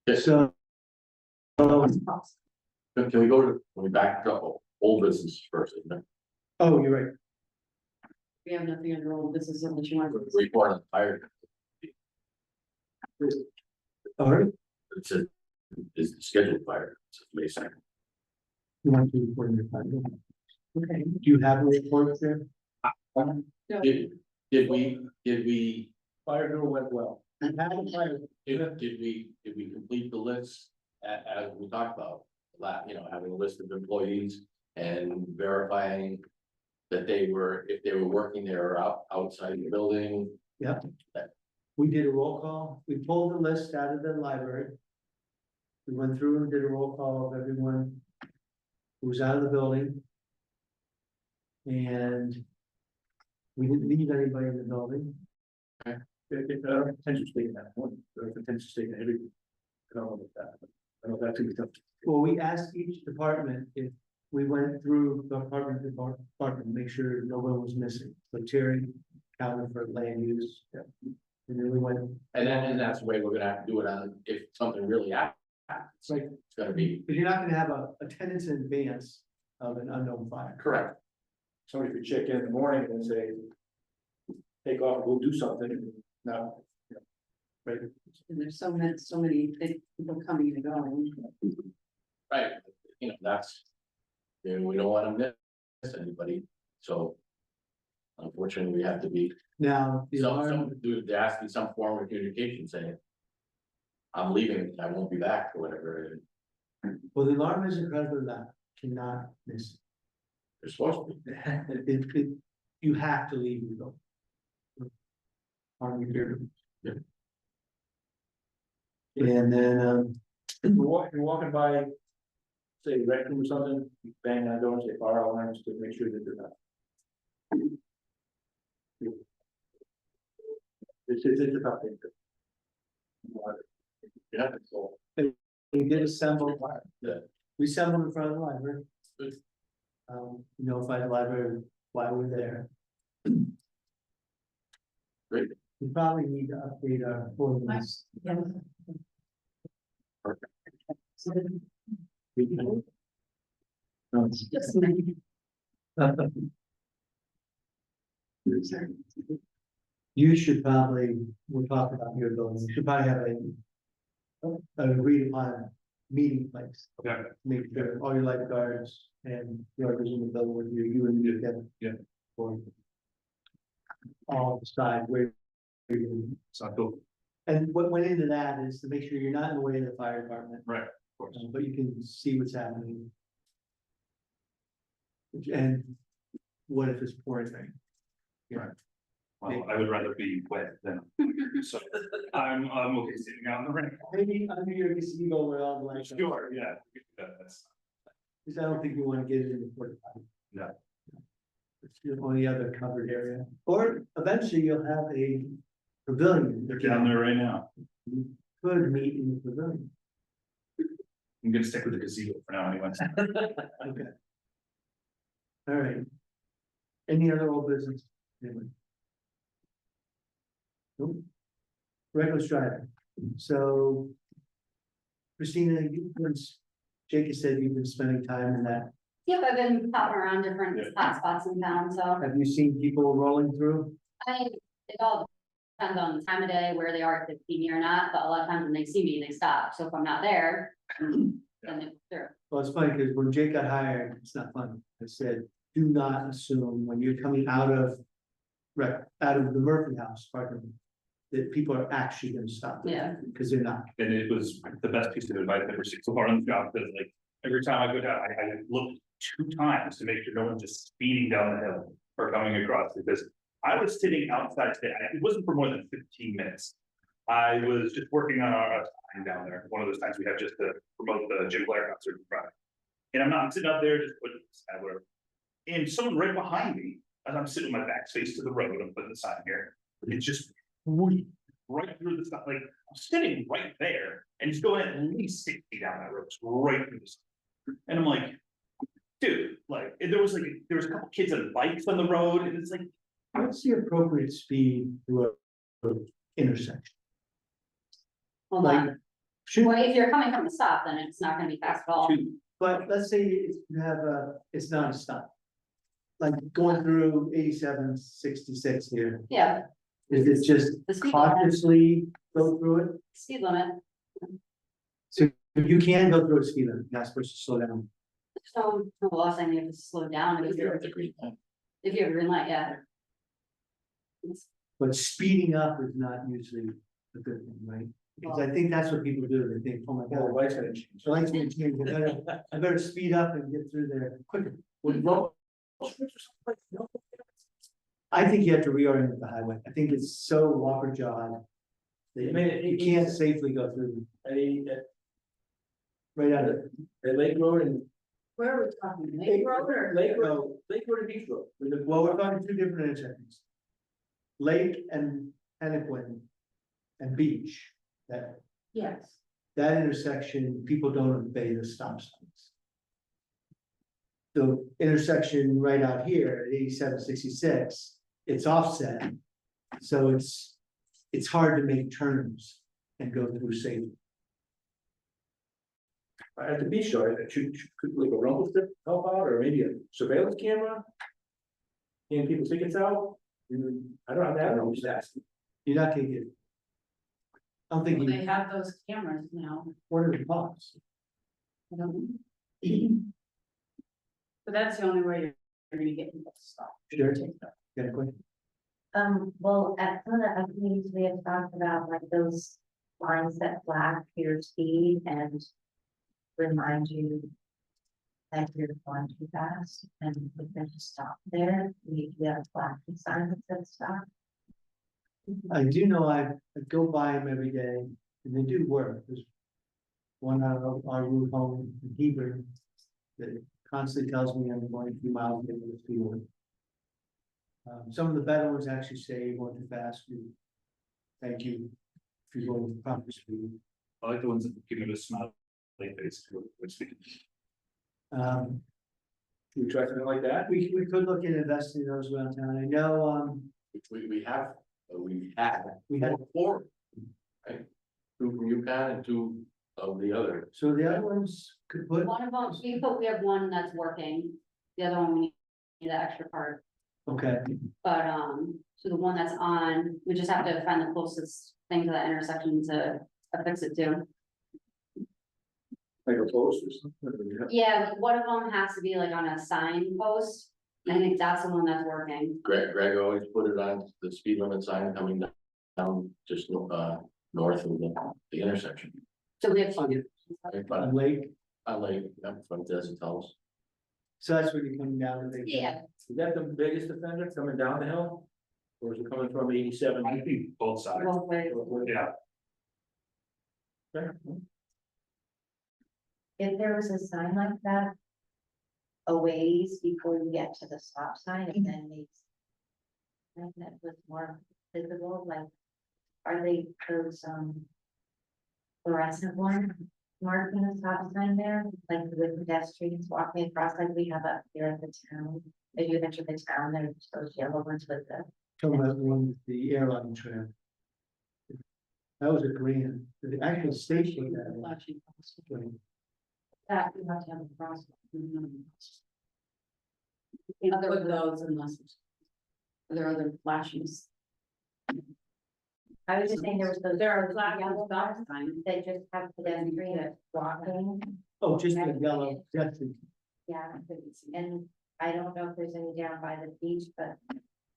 Yes, So, can we go to, can we back to old business first, isn't it? oh, you're right. We have nothing under old business unless you want. Report on fire. All right. It's a, is the scheduled fire, it's May 2nd. You want to report on your plan? Okay, do you have a report there? Did we, Fire door went well. did we complete the list as we talked about? Having a list of employees and verifying that if they were working there or outside the building. Yeah. We did a roll call. We pulled the list out of the library. We went through and did a roll call of everyone who was out of the building. And we didn't leave anybody in the building. Okay. Potential statement, or potential statement, everything. I don't know about that. I don't know if that's tough. Well, we asked each department if we went through the department to make sure no one was missing. So Terry counted for land use. Yeah. And then we went. And that's the way we're gonna have to do it on, if something really happens. It's like, It's gonna be but you're not gonna have a attendance in advance of an unknown fire. correct. Somebody could check in the morning and say, take off, go do something, no. Right. And there's so many people coming and going. Right, that's, we don't wanna miss anybody, so. Unfortunately, we have to be, Now, the alarm, there has to be some form of communication saying. I'm leaving, I won't be back, or whatever, well, the alarm is incredibly loud, cannot miss. they're supposed to be. You have to leave the building. Yeah. And then, You're walking by, say, a rec room or something, you bang on the door and say fire alarms to make sure that they're not. It's a tough thing. Yeah, so, we did assemble. Yeah. We assembled in front of the library. Good. Notified the library why we're there. Great. We probably need to update our ordinance. Just many. You should probably, we'll talk about your building, you should probably have an agreed upon meeting place. Okay. Make sure all your lifeguards and whoever's in the building with you, you and me together. Yeah. For all decide where you're gonna be. So cool. And what went into that is to make sure you're not in the way of the fire department, Right, of course. but you can see what's happening. And what if it's pouring rain? Well, I would rather be wet than, so I'm okay sitting out in the rain. Maybe under your gazebo where all the lights are. Sure, yeah. That's, Because I don't think you want to get it in the porta potty. No. It's the only other covered area, or eventually you'll have a pavilion. they're down there right now. You could meet in the pavilion. I'm gonna stick with the gazebo for now anyway. Okay. All right. Any other old business? Anyone? Nope. Reckless driving. So. Christina, Jake has said you've been spending time in that. Yep, I've been popping around different hot spots in town, so Have you seen people rolling through? it all depends on the time of day, where they are, if they see me or not, but a lot of times when they see me, they stop, so if I'm not there. Then they're, Well, it's funny because when Jake got hired, it's not funny. I said, do not assume when you're coming out of. Out of the Murphy House parking. That people are actually gonna stop. Yeah. Because they're not. And it was the best piece of advice I've ever seen so far on the job, because like, every time I go down, I looked 2 times to make sure no one's just speeding down the hill or coming across, because I was sitting outside today, it wasn't for more than 15 minutes. I was just working on our sign down there, one of those times we have just to promote the Jim Blair concert in front. And I'm sitting out there just putting the sign whatever. And someone right behind me, as I'm sitting with my back face to the road, I'm putting the sign here, it's just right through the sign, like I'm sitting right there, and he's going at least 60 down that road, right through the sign. And I'm like, dude, like, and there was a couple kids on bikes on the road, and it's like, What's the appropriate speed to a intersection? hold Like, on, Should, Well, if you're coming from the stop, then it's not gonna be fast at all. but let's say you have it's not a stop. Like going through 8766 here, Yeah, is it just the speed limit, cautiously go through it? speed limit, So you can go through a speed limit, you're not supposed to slow down. so, well, I'm saying you have to slow down If you're at the green light. if you have a green light, yeah. But speeding up is not usually a good thing, right? Because I think that's what people do, they think, oh my Well, the god, light's gonna change. the lights gonna change, I better speed up and get through there quicker. Would roll. I think you have to reorient the highway, I think it's so walker jawed. I mean, That you can't safely go through right out of. At Lake Road and Where are we talking, Lake Road or? Lake Road and Beach Road. Well, we're talking two different intersections. Lake and Hennepin and Beach, Yes, that intersection, people don't obey the stop signs. The intersection right out here at 8766, it's offset. So it's hard to make turns and go through safely. At the beach, show, could like a rumble strip help out, or maybe a surveillance camera? Getting people tickets out? I don't know, I'm just asking. You're not gonna get. I don't think well, you, they have those cameras now. what are the costs? I don't know. But that's the only way you're gonna get people to stop. Sure. Got a question? Well, at some of the other meetings, we have talked about like those lines that flag your speed and remind you that you're going too fast and if there's a stop there, we have a flashing sign that says stop. I do know I go by them every day and they do work. There's one out of our route home in Hebron that constantly tells me I'm going a few miles into the speed limit. Some of the better ones actually say you're going too fast. Thank you. If you're going with proper speed. I like the ones that give it a smile, like face, which we can. Can We try something like that? we could look at investing in those around town. I know, We had. we had, four. Right, two from UConn and two of the other. so the other ones could put, One of them, we have one that's working, the other one we need the extra part, okay, but, so the one that's on, we just have to find the closest thing to that intersection to affix it to. Like a post or something? Yeah, one of them has to be like on a sign post, I think that's the one that's working. Greg always put it on the speed limit sign coming down just north of the intersection. So we have. Right, but on Lake, I like, from Desert Tells. so that's when you're coming down to Lake. Yeah, Is that the biggest offender coming down the hill? Or is it coming from 87? I think both sides, both ways. yeah. If there was a sign like that a ways before you get to the stop sign and then makes and that was more visible, like, are they those, fluorescent ones marking the stop sign there, like with pedestrians walking across, like we have up here at the town? If you enter the town, there's those yellow ones with the, Talking about the one with the airline trail. That was a grant, the actual state put that in. Flashing lights. Right. That you have to have a crosswalk. Other Put those unless there are other flashes. I was just saying there was those. There are those flashes yellow stop ones signs. that just have pedestrians walking, Oh, just the yellow, that's the, yeah, and I don't know if there's any down by the beach, but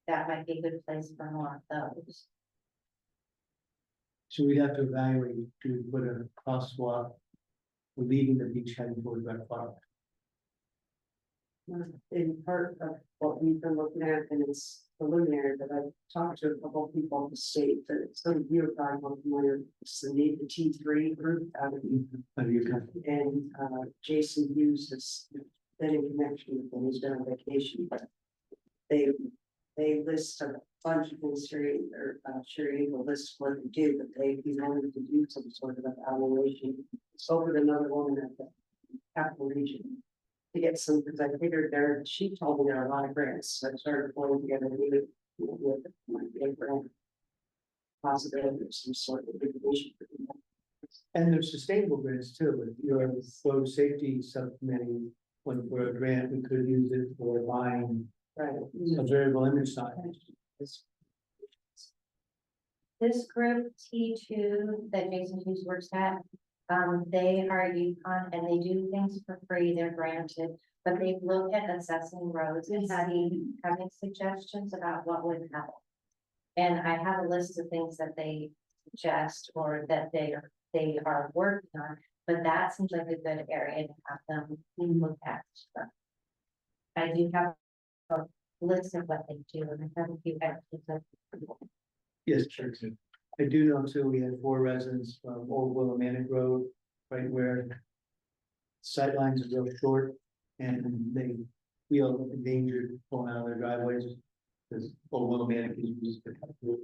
that might be a good place for more of those. so we'd have to evaluate, do we put a crosswalk? We're leaving the beach heading towards that park. In part of what we've been looking at, and it's preliminary, but I've talked to a couple of people in the state, that it's going to be a problem familiar, it's the T3 group out of and Jason Hughes has been in connection with them, he's been on vacation, but they list a bunch of things here, or Sherry will list what they do, but they'd be willing to do some sort of evaluation. So with another woman at the capital region to get some, because I figured there, she told me there are a lot of grants, so I started pulling together, maybe, with might be a grant possibility of some sort of mitigation. And there's sustainable grants too, if you're a road safety subcommittee, when for a grant, we could use it for buying Right. a variable image sign. This group T2 that Jason Hughes works at, they are Yukon and they do things for free, they're granted. But they've looked at assessing roads and having suggestions about what would help. And I have a list of things that they suggest or that they are working on, but that seems like a good area to have them look at. But I do have a list of what they do and I have a few extras of. Yes, sure. I do know too, we had 4 residents from Old Willimantic Road, right where sightlines are real short and they feel endangered pulling out of their driveways. Because Old Willimantic is used to cut through.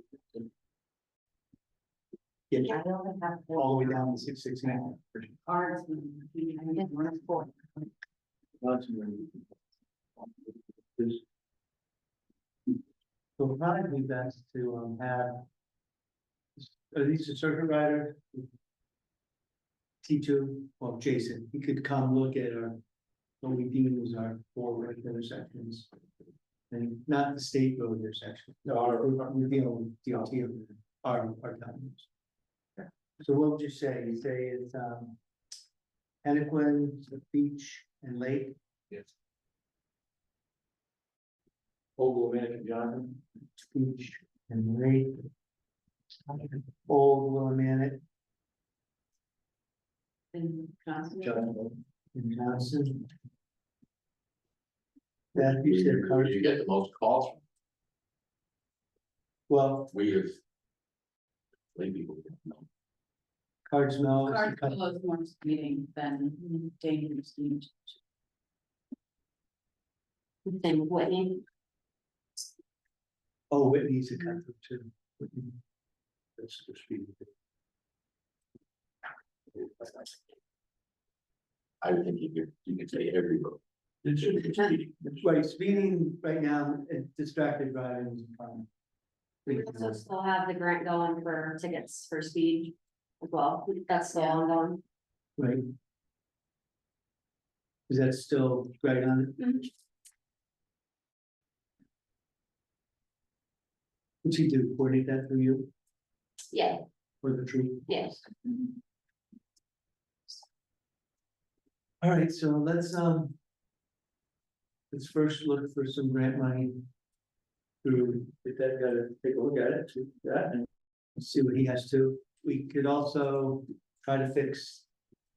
Get I don't have. all the way down to 669. Ours. So it'd probably be best to have. Are these the circuit rider? T2, well, Jason, he could come look at our, what we deem as our 4 right intersections. And not the state road intersection, no, we're dealing with DOT, our towns. So what would you say? You say it's, Hennequin, the beach and lake, Yes. Old man, Johnson. beach and lake. Old Willimantic Johnson. and Johnson. That you said, Where you get the most calls from, well, we as lay people, Cards Mill. Card close more speeding than dangerous speed. Same with Whitney. Oh, Whitney's a cut through too. Whitney. That's the speed. I would think you could say every road. It should be speeding. Right, speeding right now, distracted driving is fine. We also still have the grant going for tickets for speed as well. That's still ongoing. Right. Is that still right on it? Mhm. What's he do, coordinate that for you, Yeah, or the troop? yes. All right, so let's first look for some grant money. Through, Get that guy to take a look at it, see that, and see what he has to. We could also try to fix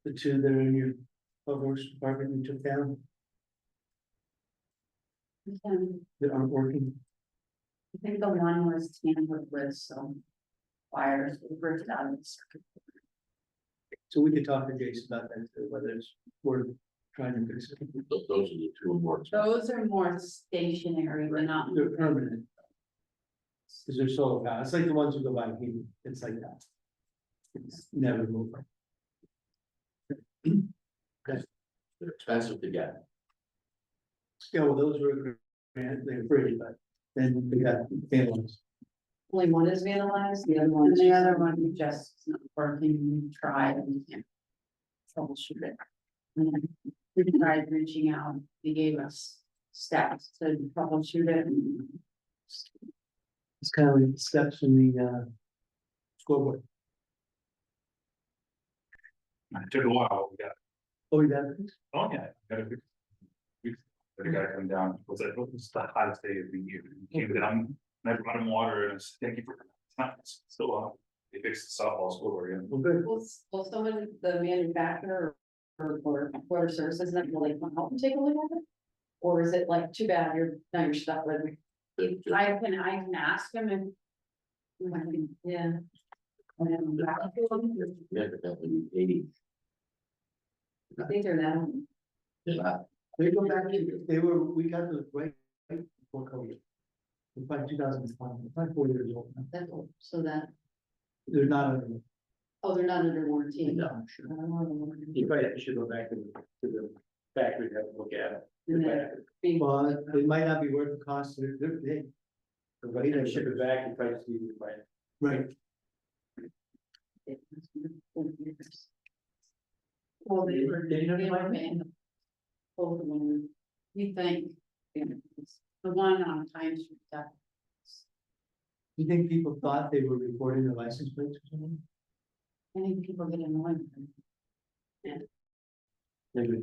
the 2 that are in your public works department you took down that aren't working. I think the one was tampered with some wires, ripped it out of the circuit. So we could talk to Jason about that, too, whether it's worth trying to fix it. Those are the 2 more expensive. Those are more stationary, but not. They're permanent. Cause they're solar power, it's like the ones who go by heat, it's like that. It's never moving. They're expensive to get. Yeah, well, those were, they're free, but then we got families. Only one is vandalized, the other one. And the other one we just is not working, we tried and we can't troubleshoot it. And then we tried reaching out, they gave us steps to troubleshoot it. And It's kind of like the steps in the scoreboard. It took a while, we got, Oh, we got it? oh yeah, got a big. The guy come down, was like, what was the hottest day of the year? He came down, and I brought him water and I said, thank you for, it's not, it's still on. They fixed the softball scoreboard again. Well, good. will someone, the manufacturer or water services, then will they come help and take a look at it? Or is it like, too bad, now you're stuck with me? I can ask him if. Yeah. And then back to them. Significantly 80. I think they're that. They're not. They go back, we got those right before COVID. It's like 2020, it's like 4 years old now. That's all. So that, They're not under. oh, they're not under warranty. No, I'm sure. you probably should go back to the factory to have a look at it. And then being- Well, it might not be worth the cost, they're big, But either ship it back and try to see if you find. right? Well, they were, Did you know they were about it? in both of them. You think, the one on Pine Street, that You think people thought they were recording their license plates or something? I think people get annoyed. Maybe.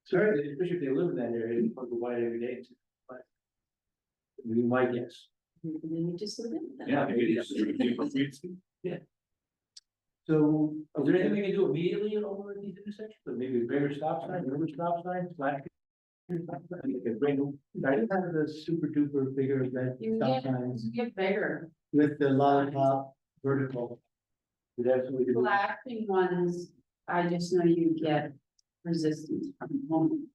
Sure, especially if they live in that area, they probably go by every day. But we might guess. You just live in that. Yeah, maybe it's. So, Is there anything we can do immediately over at these intersections, or maybe a bigger stop sign, newer stop sign, flat? I mean, they could bring, I don't have the super duper bigger red You stop get, signs you get bigger, with the lollipop vertical. we'd absolutely do. flashing ones, I just know you get resistance from home.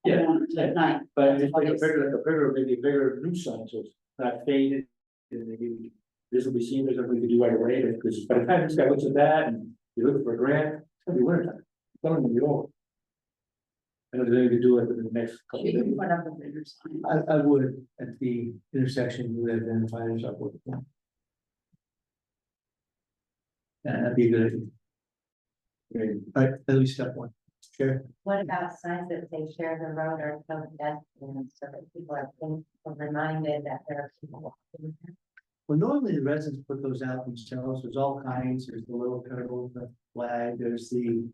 Yeah. At night. But it's like a bigger, maybe a bigger new sign, so it's not faded. And maybe this will be seen, there's nothing we can do right away, because by the time this guy looks at that and you're looking for a grant, it's gonna be winter time. It's gonna be over. I don't think we can do it within the next couple of You can days. put up a bigger sign. I would at the intersection with identifiers up with. That'd be a good idea. All right, at least step one. Sure. What about signs that say share the road or so pedestrians, so that people are reminded that there are people walking? Well, normally the residents put those out themselves. There's all kinds. There's the little turtle, the flag, there's the,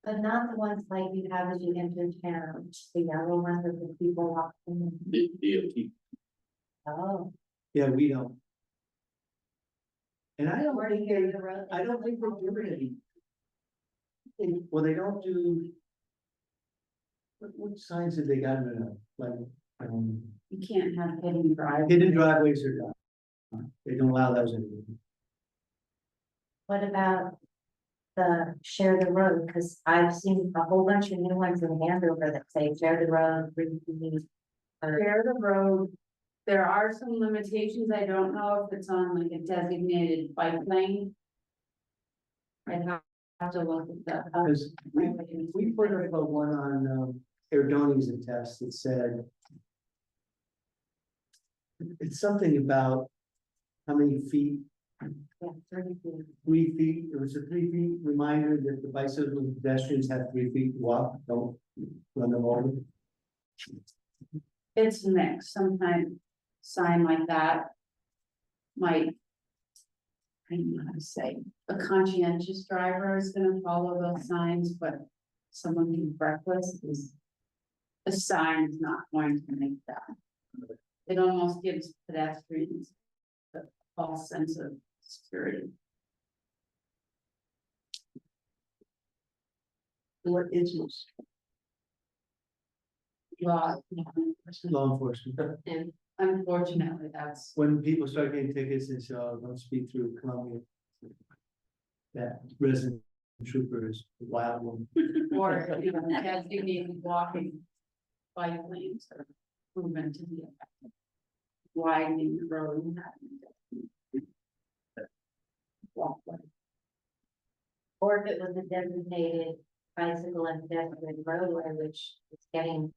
But not the ones like you have as you enter town, the yellow ones with the people walking. DOT. Oh, yeah, we don't. And I don't where think share they, the road. I don't think they're doing any. Well, they don't do. What signs have they got in there? Like, You can't have hidden drive. hidden driveways are done. They don't allow those in. What about the share the road? Because I've seen a whole bunch of new ones in Andover that say share the road, bring the. Share the road. There are some limitations. I don't know if it's on like a designated bike lane. I'd have to look at that. Because we put up a one on, Erdoni's and test that said. It's something about how many feet, Yeah, 30 feet. 3 feet, it was a 3 feet reminder that the bicycles and pedestrians have 3 feet to walk, don't run them over. It's mixed, sometimes sign like that. Might. I don't know how to say, a conscientious driver is gonna follow those signs, but someone who's reckless is. A sign is not going to make that. It almost gives pedestrians a false sense of security. What is this? Law, Law enforcement. and unfortunately, that's. When people start getting tickets and say, oh, don't speed through Columbia. That resident trooper is a wild one. Or, you know, designated walking bike lanes are proven to be effective. Widening the road and having. Walkway. Or if it was a designated bicycle and pedestrian roadway, which is getting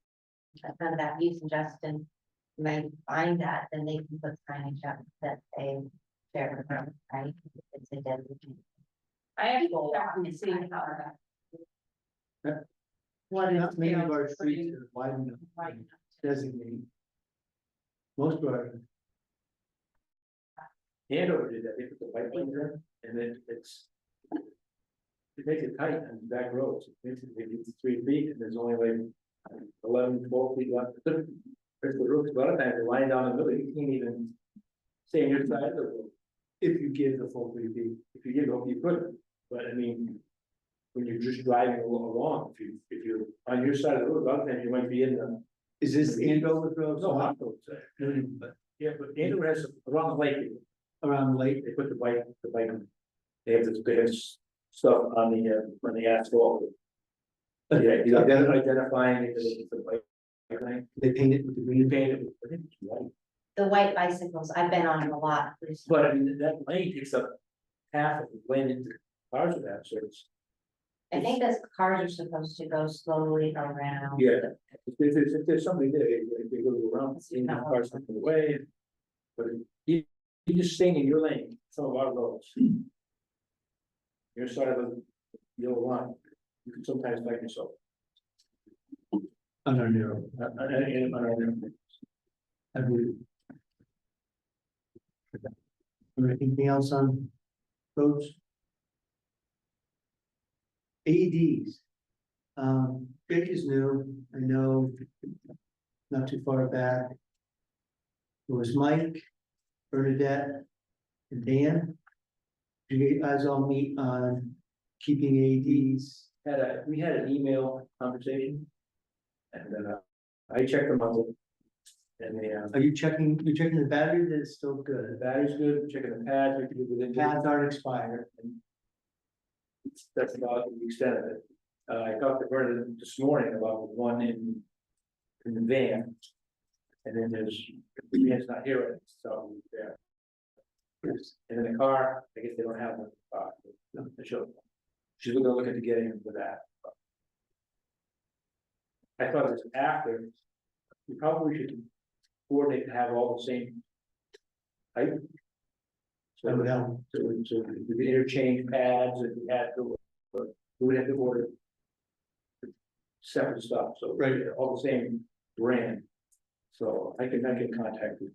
none of that use in Justin. May find that, then they can put signage up that they share the road, right? It's a designated. I have to check and see how that. What is. Not many of our streets are wide enough, Right. designated. Most of our, Andover did that, they put the bike lane there, and then it's. It makes it tight on back roads, it makes it, it's 3 feet, and there's only like 11, 12 feet left. There's the roads, a lot of times they're lying down the middle, you can't even stay on your side of the road. if you give the full 3 feet. If you give them, you could, but I mean. When you're just driving along, if you're on your side of the road, a lot of times you might be in the. Is this Andover Road? No, I don't say. But Yeah, but Andover has around the lake, around the lake, they put the bike, they have this, they have stuff on the asphalt. Yeah, you identifying it as the bike lane, they paint it with the you green. paint it, with- I think it's white. The white bicycles, I've been on a lot. recently. But I mean, that lane takes up half of the lane into cars of that, so it's, I think those cars are supposed to go slowly around. yeah. If there's somebody there, they go around, seeing the cars something away. But you just staying in your lane, some of our roads. your side of the yellow line, you can sometimes find yourself. On our narrow, I believe. Anything else on roads? AEDs. Jake is new, I know, not too far back. It was Mike, Bernadette, and Dan. Do you guys all meet on keeping AEDs? We had an email conversation. And I checked them out. And Are you checking, you're checking the battery, that it's still the good? battery's good, checking the pads, we can do within. Pads aren't expired. That's about the extent of it. I talked to Bernard this morning about the one in the van. And then the van's not here, right, so there. And in the car, I guess they don't have the car. She's gonna look into getting into that. I thought it was after, we probably should coordinate to have all the same height. So That would help. so we could interchange pads if we had to, or we would have to order separate stuff, so. Right. All the same brand. So I can contact you.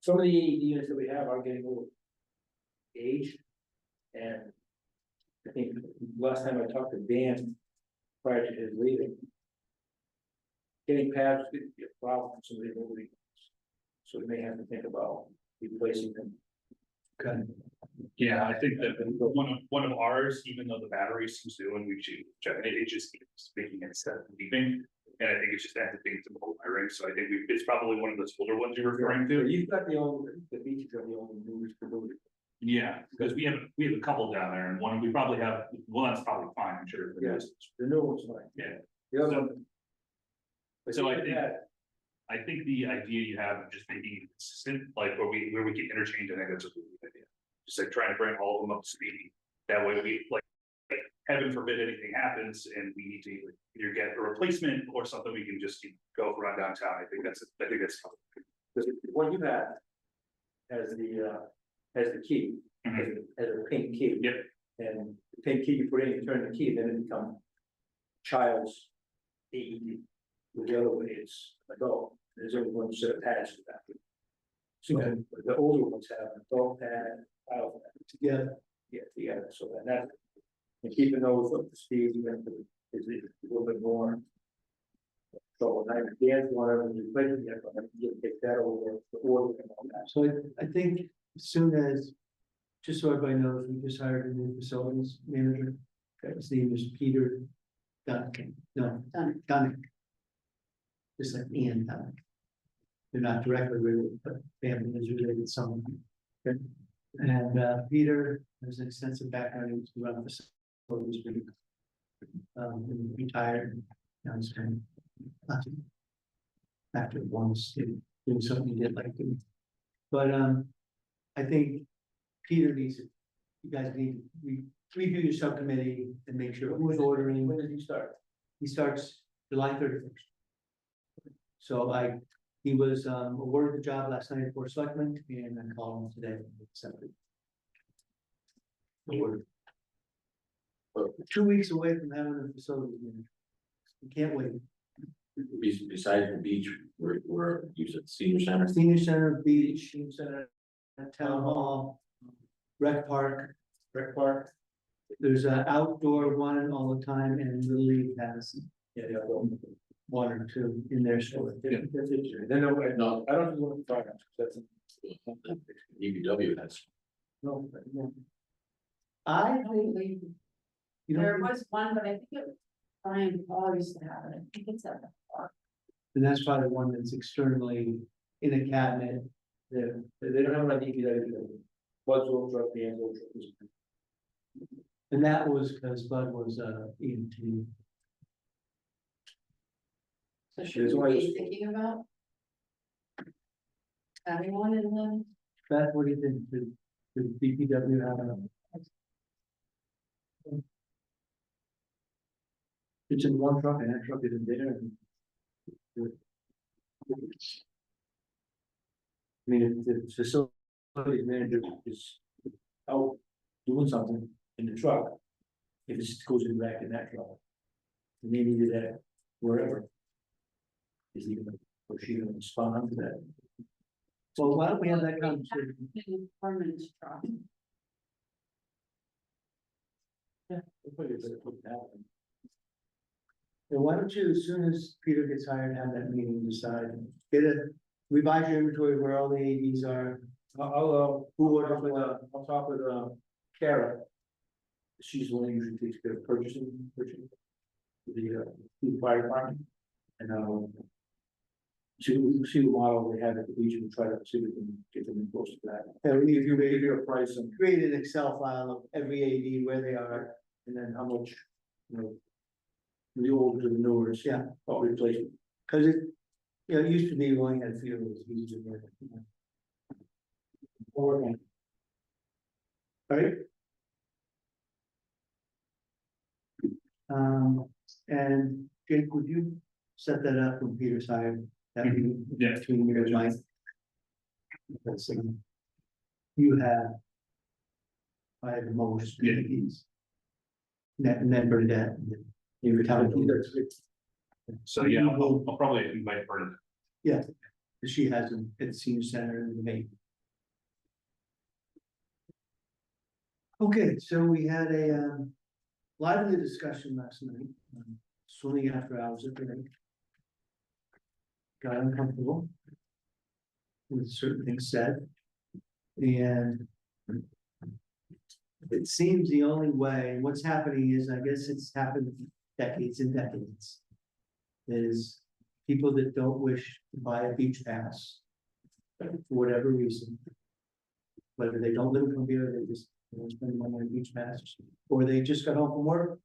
Some of the units that we have are getting a little aged. And I think last time I talked to Dan prior to his leaving. Getting pads could be a problem for somebody who leaves. So we may have to think about replacing them. Okay. Yeah, I think that one of ours, even though the battery seems new and we should check it just keeps making it instead of leaving. And I think it's just activating some old wiring, so I think it's probably one of those older ones you're referring So to. you've got the beaches are the only movies to do it. Yeah, because we have a couple down there and one, we probably have, well, that's probably fine, I'm sure. Yes. The new one's fine. Yeah. The other one. So I think the idea you have of just making it consistent, like where we can interchange, I think that's a really good idea. Just like trying to bring all of them up to speed. That way we like heaven forbid anything happens and we need to either get a replacement or something, we can just go run downtown. I think that's. The one you have has the key, has a pink key. Yep. And the pink key you put in, you turn the key, then it becomes child's AED. With the other way, it's adult. There's only one set of pads to that. So the older ones have an adult pad, child pad Together. together, so that. And keeping those up to speed, you have to, is a little bit more. So when I dance one of them, you play it, you take that over the order and all that. So I think as soon as, just so everybody knows, we just hired a new facilities manager. His name is Peter Duncan, no, Duncan. Just like Ian Duncan. They're not directly related, but family is related someone. Okay. And Peter has an extensive background to run facilities. Retired. Now he's kind of after once doing something he did like to. But I think Peter needs to, you guys need to review your subcommittee and make sure who's ordering. When does he start? He starts July 31st. So he was awarded the job last night for selectmen and I called him today. Accepted. Awarded. 2 weeks away from having a facility manager. You can't wait. Besides the beach, we're using senior center. Senior center, beach, senior center, town hall, rec park. There's an outdoor one all the time and Little League has one or two in their store. That's it. Then no, I don't want to finance, that's. DPW has. No. I think, you There know, was one, but I think it, Brian Paul used to have it, I think it's at the park. and that's probably one that's externally in a cabinet. Yeah, they don't have an DPW. What's over truck, the end truck. And that was because Bud was EMT. So should we be thinking about having one in the, Beth, what do you think? Did DPW have a? It's in one truck and that truck is in there. I mean, if the facility manager is out doing something, in the truck. If it goes in back in that truck. And they needed that wherever. Is he gonna, or she gonna respond to that? So why don't we have that conversation? Permanent truck. And why don't you, as soon as Peter gets hired, have that meeting, decide, revise your inventory where all the ADs are. I'll Who talk orders with, what? I'll talk with, Kara. She's the one who usually takes care of purchasing. The fire department. And, see what model they have at the beach and try to see if we can get them in close to that. And we need to Give you a price and, create an Excel file of every AD, where they are, and then how much, you know. The old to the newer, yeah, all replacement. cause it, it used to be we only had fuels, used to work. Right? And Jake, would you set that up when Peter's hired? That meeting Yeah. between you and Mike? Because, you have. I have the most. Yeah. ADs. And then Bernadette. and then You were telling me that So, yeah, I'll probably invite Bernadette. she has an, at senior center in the Maine. Okay, so we had a lively discussion last night, swimming after hours at the lake. Got uncomfortable. With certain things said. And. It seems the only way, what's happening is, I guess it's happened decades and decades. Is people that don't wish to buy a beach pass. For whatever reason. Whether they don't live in Columbia, or they just spend money on beach passes, or they just got home from work.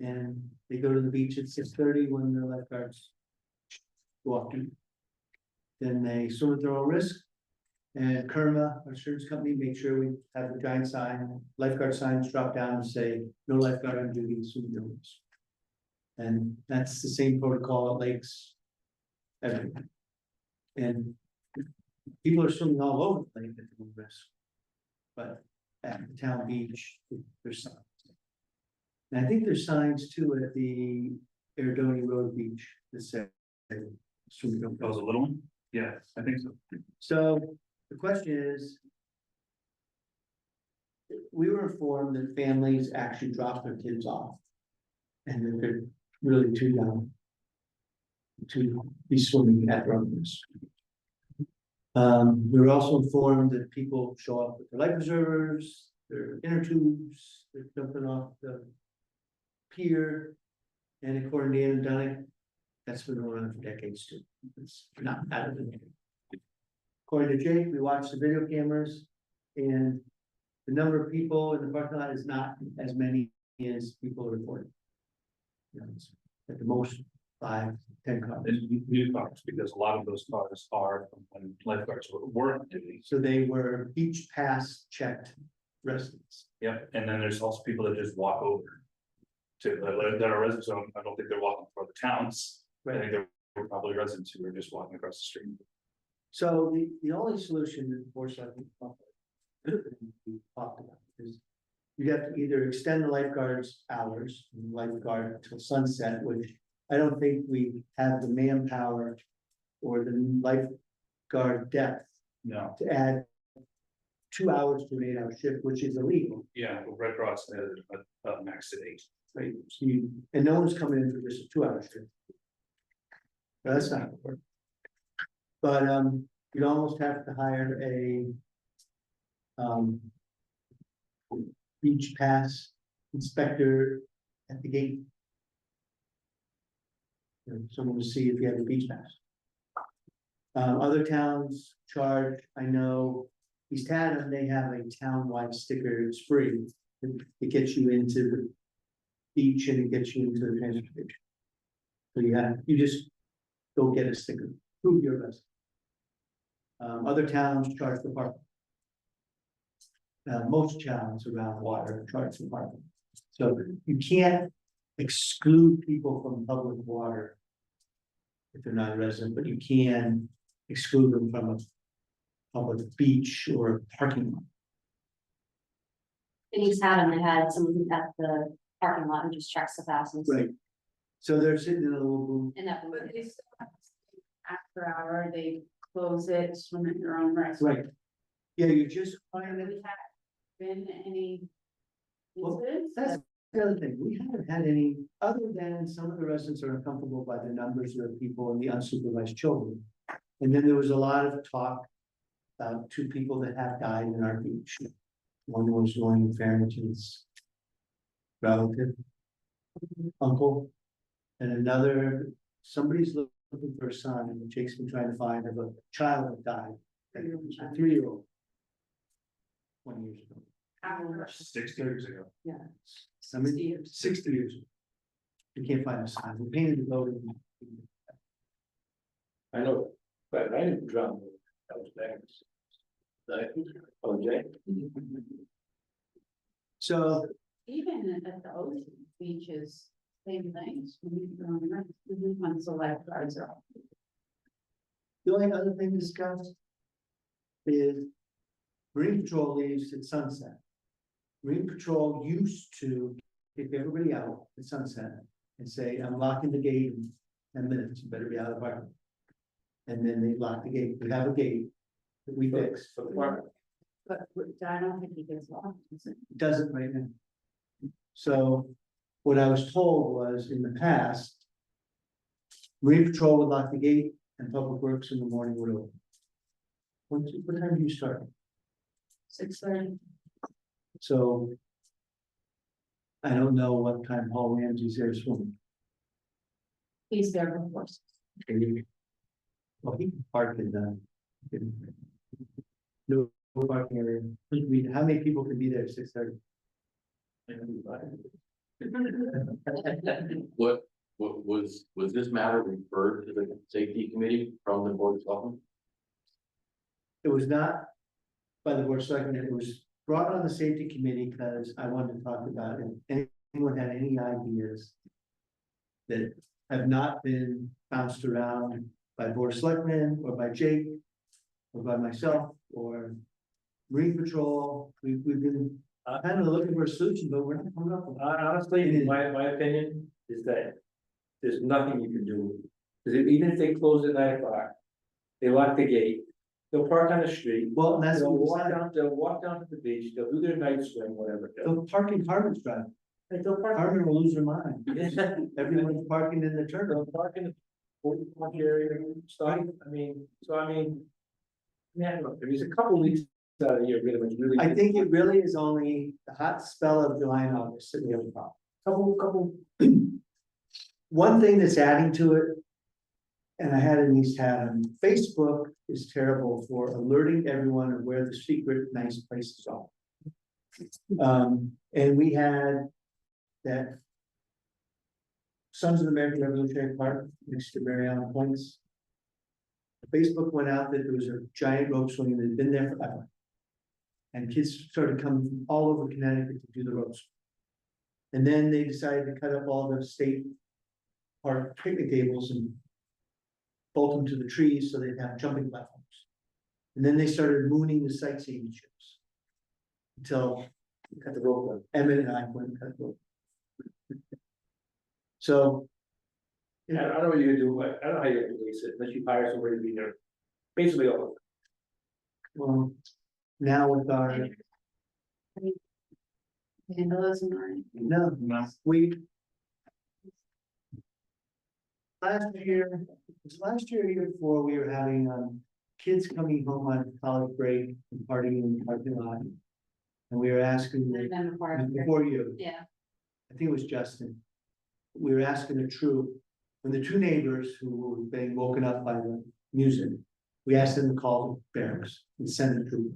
And they go to the beach at 6:30 when their lifeguards. Walk in. Then they swim at their own risk. And Kerma, our insurance company, make sure we have a giant sign, lifeguard signs drop down and say, no lifeguard on duty, swim your own risk. And that's the same protocol at lakes. Everywhere. And people are swimming all over the lake at their own risk. But at the town beach, there's signs. And I think there's signs too at the Erdoney Road Beach that say. Swim your own That was risk. a little one? Yeah, I think so. So the question is. We were informed that families actually drop their kids off. And that they're really too young. To be swimming at their own risk. We were also informed that people show up with their life preservers, their inner tubes, they're jumping off the pier. And according to Ann Dunnick, that's been going on for decades too. It's not out of the way. According to Jake, we watched the video cameras and the number of people in the parking lot is not as many as people reported. You know, it's at the most 5, 10 cars. And new cars, because a lot of those cars are from when lifeguards were on duty. So they were beach pass checked residents. Yep, and then there's also people that just walk over. To that are residents, so I don't think they're walking for the towns. I think they're probably residents who are just walking across the street. So the only solution that Forsyth we talked about is. You have to either extend the lifeguards hours, lifeguard till sunset, which I don't think we have the manpower. Or the lifeguard depth No, to add 2 hours to an 8-hour shift, which is illegal. yeah, Red Cross has a max at 8. Right, so and no one's coming in for just a 2-hour shift. No, that's not gonna work. But you'd almost have to hire a. Beach pass inspector at the gate. You know, someone to see if you have a beach pass. Other towns charge, I know, East Haddam, they have a town-wide sticker, it's free. It gets you into the beach and it gets you into the transfer station. So you just go get a sticker, prove your resident. Other towns charge for parking. Most towns around water charge for parking. So you can't exclude people from public water. If they're not a resident, but you can exclude them from a public beach or parking lot. In East Haddam, they had someone at the parking lot who just checks the passes. Right. So they're sitting in a little booth. In that. But they still have to stay after hour, they close it, swim at your own risk. Right. Yeah, you just Have find it. we had been any Well, incidents? that's the other thing, we haven't had any, other than some of the residents are uncomfortable by the numbers of people and the unsupervised children. And then there was a lot of talk about two people that have died in our beach. One was Norman Farrington's relative, uncle, and another, somebody's looking for a son, and Jake's been trying to find of a child that died, a 3-year-old. 20 years ago. After 60 years ago. I mean, 60 years. You can't find a sign, we painted the building. I know, but I didn't drown. That was bad. Oh, Jay. So, Even at the ocean beaches, same things, once the lifeguards are off. the only other thing discussed is Marine Patrol leaves at sunset. Marine Patrol used to kick everybody out at sunset and say, I'm locking the gate in 10 minutes, you better be out of the park. And then they lock the gate, we have a gate that we fix. For the park. But I don't think he gets lost, is it? Doesn't right now. So what I was told was in the past. Marine Patrol would lock the gate and Public Works in the morning would open. What time do you start? 6:30. So. I don't know what time Paul Ramsey's there swimming. He's there, of course. Well, he can park in the. No parking area. I mean, how many people can be there at 6:30? What was this matter referred to the safety committee from the board of selectmen? It was not by the board of selectmen, it was brought on the safety committee because I wanted to talk about it. And anyone had any ideas that have not been bounced around by board of selectmen or by Jake or by myself or Marine Patrol. We've been kind of looking for a solution, but we're not coming up with it. Honestly, my opinion is that there's nothing you can do. Because even if they close at 9 o'clock, they lock the gate, they'll park on the street. Well, and that's They'll what we walk decided. down, they'll walk down to the beach, they'll do their night swim, whatever. They'll park in Harmon's drive. They'll park. Harmon will lose their mind. Everyone's parking in the They'll turtle. park in the 40 area, stuff, I mean, yeah, look, there's a couple weeks out of the year, really. I think it really is only the hot spell of July and August that we have a problem. Couple. One thing that's adding to it. And I had in East Haddam, Facebook is terrible for alerting everyone of where the secret nice places are. And we had that. Sons of the American Revolutionary Park next to Mariana Points. Facebook went out that there was a giant rope swing that had been there forever. And kids started coming from all over Connecticut to do the ropes. And then they decided to cut up all the state park picnic tables and bolt them to the trees so they'd have jumping platforms. And then they started mooning the sightseeing ships. Until Cut the rope. Emmett and I went and cut the rope. So. Yeah, I don't know what you do, but I don't know how you police it, unless you hire somebody to be there. Basically, all of it. Well, now with our, Vandalism or anything. no, we. Last year, or year before, we were having, kids coming home on college break and partying in the parking lot. And we were asking, I've been a part of it. before you, Yeah, I think it was Justin. We were asking the troop, when the two neighbors who were being woken up by the music, we asked them to call the barracks and send a trooper.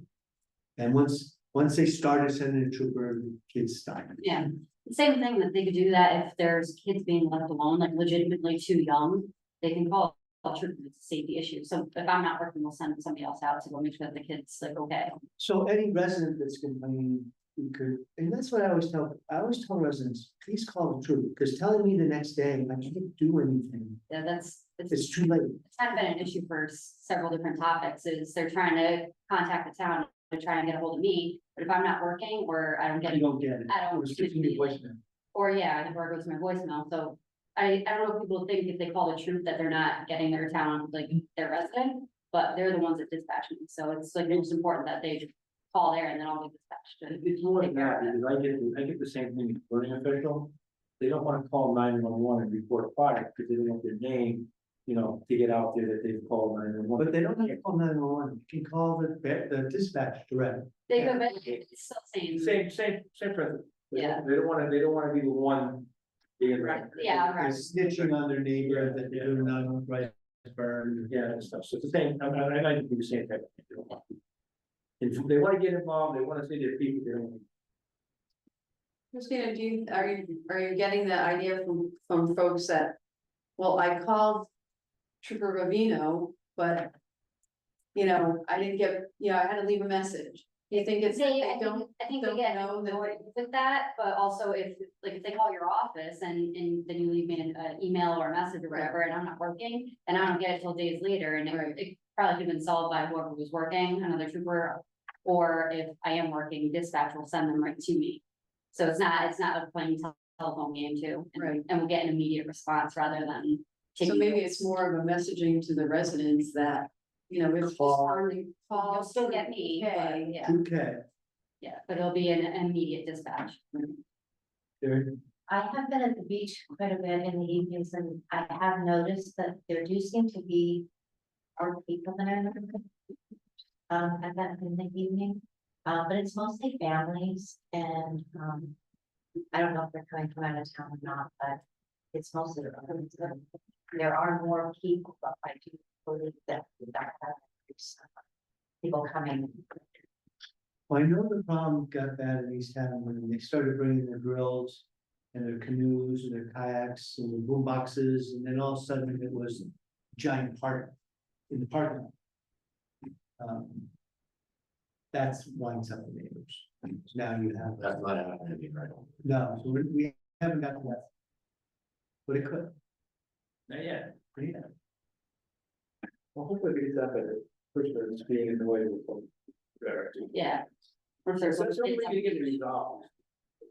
And once they started sending a trooper, the kids stopped. yeah. Same thing that they could do that if there's kids being left alone, like legitimately too young, they can call a trooper, it's a safety issue. So if I'm not working, we'll send somebody else out to go make sure that the kid's like, okay. So any resident that's complaining, we could, and that's what I always tell residents, please call the trooper, because telling me the next day, I can't do anything, Yeah, it's it's too late. kind of been an issue for several different topics, is they're trying to contact the town to try and get a hold of me, but if I'm not working or I don't get, You don't get it. I It don't. was 15 voicemail. Or yeah, the word goes to my voicemail, so I don't know if people think if they call the truth that they're not getting their town, like their resident. But they're the ones that dispatch me, so it's like most important that they call there and then I'll get dispatched. and It's more than take care that, of it. because I get the same thing, as building official. They don't wanna call 911 and report fire, because they don't want their name, you know, to get out there that they've called 911. But they don't have to call 911, you can call the dispatch direct. They go back, it's still saying. Same principle. Yeah. They don't wanna be the one being. Right, yeah, They're right. snitching on their neighbor that they're doing not right, burn. Yeah, and stuff, so it's the same, I do the same type of thing. They don't want to. If they wanna get involved, they wanna see their people, they don't. Christina, are you getting the idea from folks that, well, I called Trooper Ravino, but. You know, I didn't get, I had to leave a message. Do you think it's, They, they don't, I think don't they get know that- annoyed with that, but also if, like, if they call your office and then you leave me an email or a message or whatever, and I'm not working, and I don't get it till days later, and Right. it probably could have been solved by whoever was working, another trooper. Or if I am working, dispatch will send them right to me. So it's not like playing telephone game too, Right. and we'll get an immediate response rather than. so taking maybe notes. it's more of a messaging to the residents that, if it's Call. call. You'll still get me, but Okay. yeah, Okay, yeah, but it'll be an immediate dispatch. there, I have been at the beach quite a bit in the evenings and I have noticed that there do seem to be more people than I remember. At that in the evening, but it's mostly families and, I don't know if they're coming from out of town or not, but it's mostly. There are more people, but I do believe that there's people coming. well, I know the problem got bad in East Haven when they started bringing their grills. And their canoes and their kayaks and their boom boxes, and then all of a sudden it was a giant party in the parking lot. That's one some of the neighbors. So now you have, That's not happening right now. no, so we haven't got to that. But it could, Not yet. yeah. Well, hopefully it's up at the person that's being in the way of the. Yeah. Or if there's. So we can get it resolved.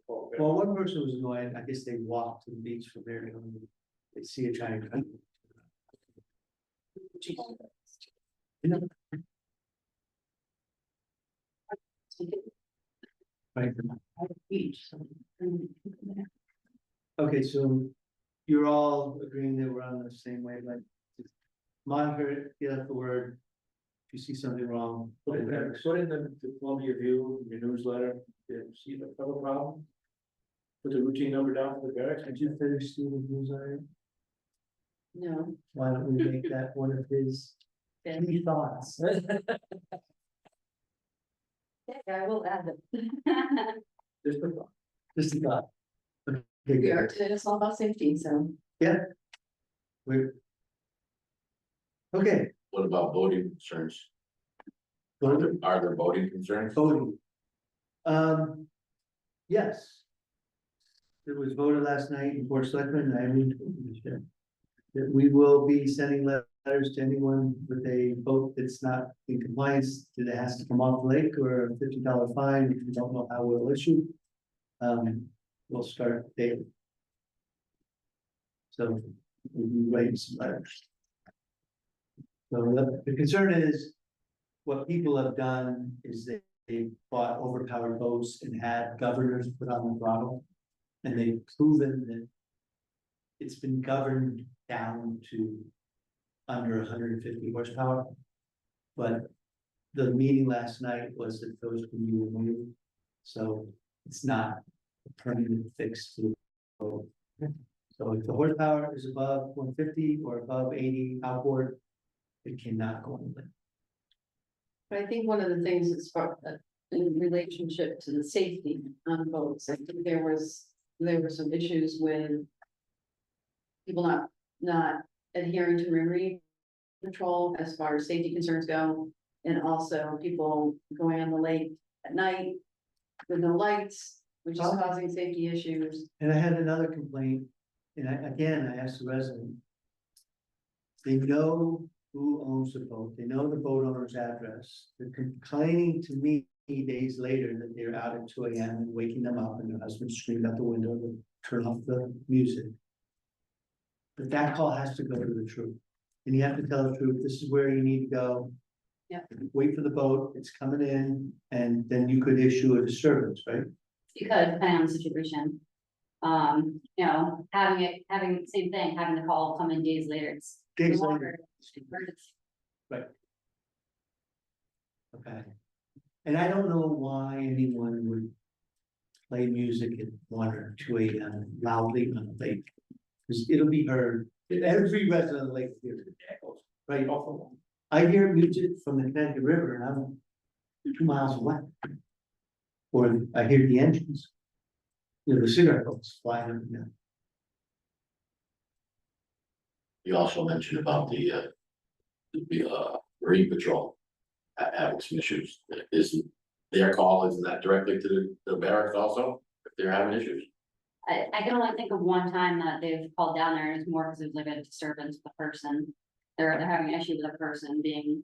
Well, one person was annoyed, I guess they walked to the beach from there, and they see a giant. You know, right. Okay, so you're all agreeing that we're on the same wavelength. Just monitor it, get out the word. If you see something wrong. Put in the Columbia View, your newsletter, you see the problem? Put the routine number down for the barracks. Did you finish Stephen's newsletter? No. Why don't we make that one of his key thoughts? I will add them. Just the thought. Just a thought. Okay, We are, good. it's all about safety, so. We're. Okay, What about voting concerns? voting. Are there voting concerns? Voting. Yes. It was voted last night in Board of Selectmen, I read. That we will be sending letters to anyone with a vote that's not in compliance, that it has to come off the lake or a $50 fine, if we don't know how we'll issue. We'll start daily. So we'll be writing some letters. So the concern is, what people have done is they bought overpowered boats and had governors put on the throttle. And they've proven that it's been governed down to under 150 horsepower. But the meeting last night was that those can be removed. So it's not a permanent fix to the boat. So if the horsepower is above 150 or above 80 outboard, it cannot go on the lake. But I think one of the things is in relationship to the safety on boats, I think there were some issues with. People not adhering to marine patrol as far as safety concerns go, and also people going on the lake at night with no lights, which is causing safety issues. And I had another complaint, and I asked the resident. They know who owns the boat, they know the boat owner's address, they're complaining to me days later that they're out at 2 AM and waking them up and their husband screamed out the window to turn off the music. But that call has to go to the troop. And you have to tell the troop, this is where you need to go. Yeah. Wait for the boat, it's coming in, and then you could issue a disturbance, right? You could, depending on the situation. You know, having the same thing, having the call come in days later, it's. Days longer. later. Okay. And I don't know why anyone would play music at 1 or 2 AM loudly on the lake. Because it'll be heard, every resident of the lake hears it, right? I hear music from the Connecticut River and I'm 2 miles away. Or I hear the engines. You know, the cigarette boats flying up and down. You also mentioned about the Marine Patrol having some issues. Isn't their call, isn't that directly to the barracks also, if they're having issues? I can only think of one time that they've called down there, and it's more because it was like a disturbance with the person. They're having an issue with a person being.